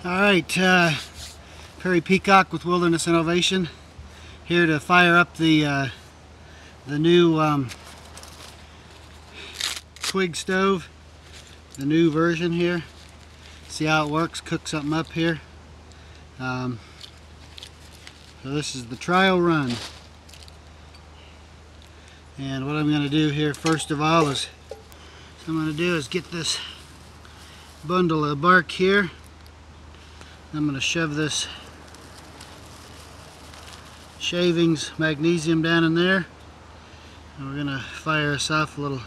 Alright, Perry Peacock with Wilderness Innovation, here to fire up the new Twig stove, the new version here. See how it works, cook something up here. So this is the trial run. And what I'm going to do here first of all is, get this bundle of bark here. I'm going to shove this shavings magnesium down in there, and we're going to fire us off little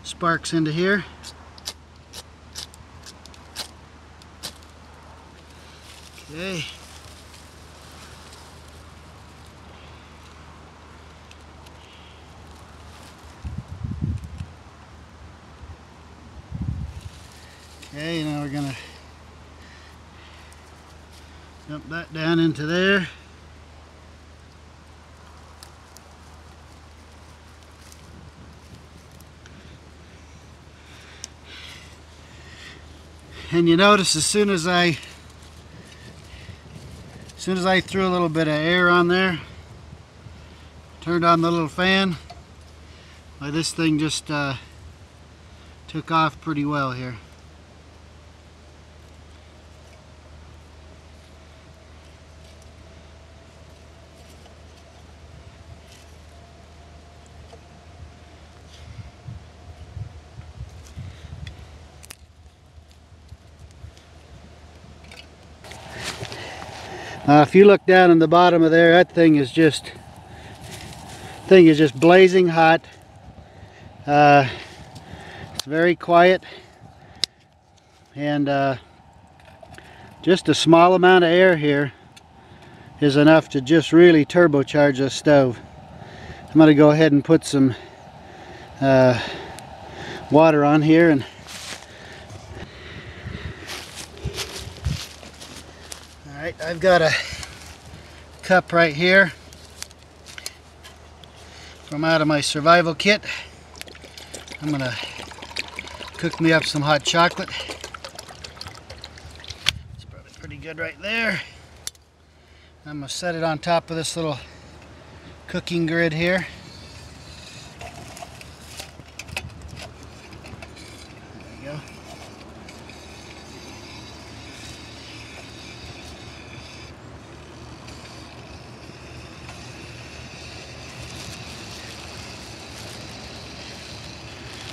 sparks into here. Okay. Okay, now we're going to dump that down into there. And you notice as soon as I threw a little bit of air on there, turned on the little fan, well, this thing just took off pretty well here. If you look down in the bottom of there, that thing is just blazing hot. It's very quiet, and just a small amount of air here is enough to just really turbocharge this stove. I'm going to go ahead and put some water on here, and alright, I've got a cup right here from out of my survival kit. I'm gonna cook me up some hot chocolate. It's probably pretty good right there. I'm gonna set it on top of this little cooking grid here. There we go.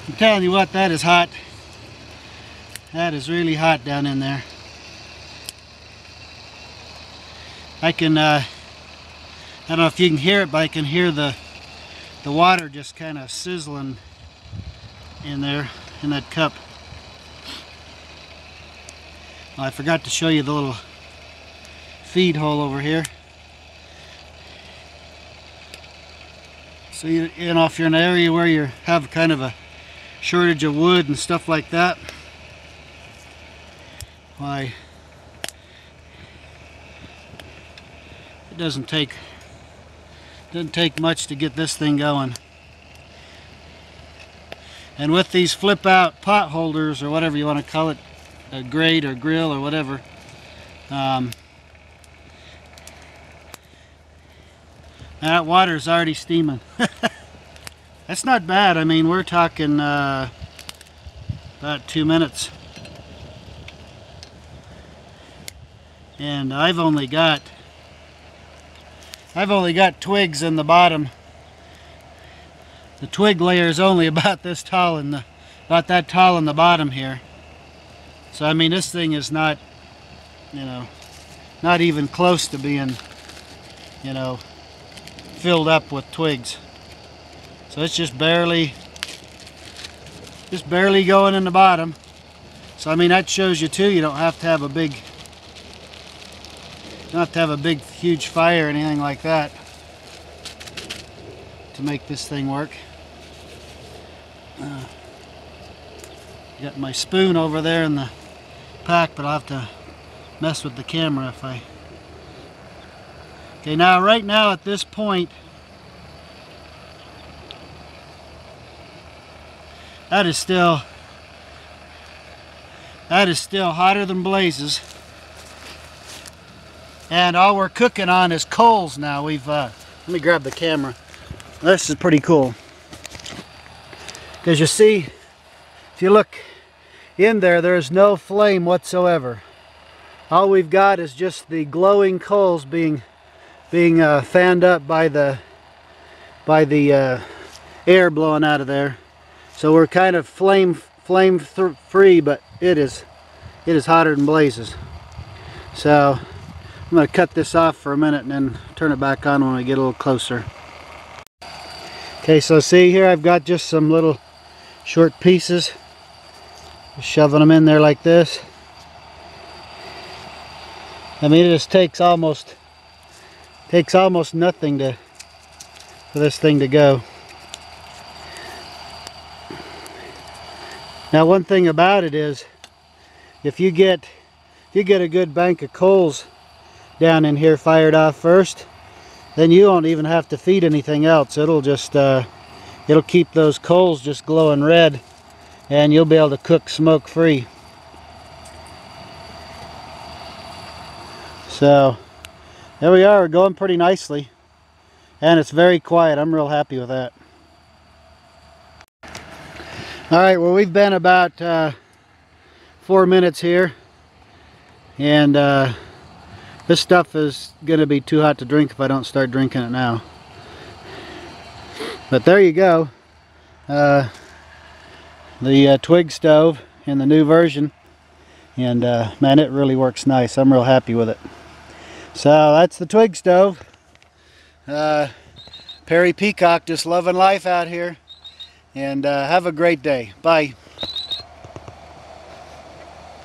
I'm telling you what, that is hot. That is really hot down in there. I can, I don't know if you can hear it, but I can hear the water just kind of sizzling in there, in that cup. Well, I forgot to show you the little feed hole over here. So you know, if you're in an area where you have kind of a shortage of wood and stuff like that, why, it doesn't take much to get this thing going. And with these flip out pot holders, or whatever you want to call it, a grate or grill or whatever, that water's already steaming. That's not bad. I mean, we're talking about 2 minutes. And I've only got twigs in the bottom. The twig layer is only about this tall and about that tall in the bottom here. So I mean, this thing is not, you know, not even close to being, you know, filled up with twigs. So it's just barely going in the bottom. So I mean, that shows you too, you don't have to have a big, huge fire or anything like that to make this thing work. Got my spoon over there in the pack, but I'll have to mess with the camera if I... Okay, now right now at this point, that is still hotter than blazes. And all we're cooking on is coals now. Let me grab the camera. This is pretty cool. Because you see, if you look in there, there's no flame whatsoever. All we've got is just the glowing coals being fanned up by the air blowing out of there. So we're kind of flame free, but it is hotter than blazes. So I'm going to cut this off for a minute and then turn it back on when we get a little closer. Okay, so see here I've got just some little short pieces. Just shoving them in there like this. I mean, it just takes almost nothing for this thing to go. Now one thing about it is, if you get a good bank of coals down in here fired off first, then you won't even have to feed anything else. It'll just it'll keep those coals just glowing red, and you'll be able to cook smoke free. So there we are, we're going pretty nicely, and it's very quiet. I'm real happy with that. Alright, well, we've been about 4 minutes here, and this stuff is going to be too hot to drink if I don't start drinking it now. But there you go. The Twig stove in the new version, and man, it really works nice. I'm real happy with it. So that's the Twig stove. Perry Peacock just loving life out here, and have a great day. Bye.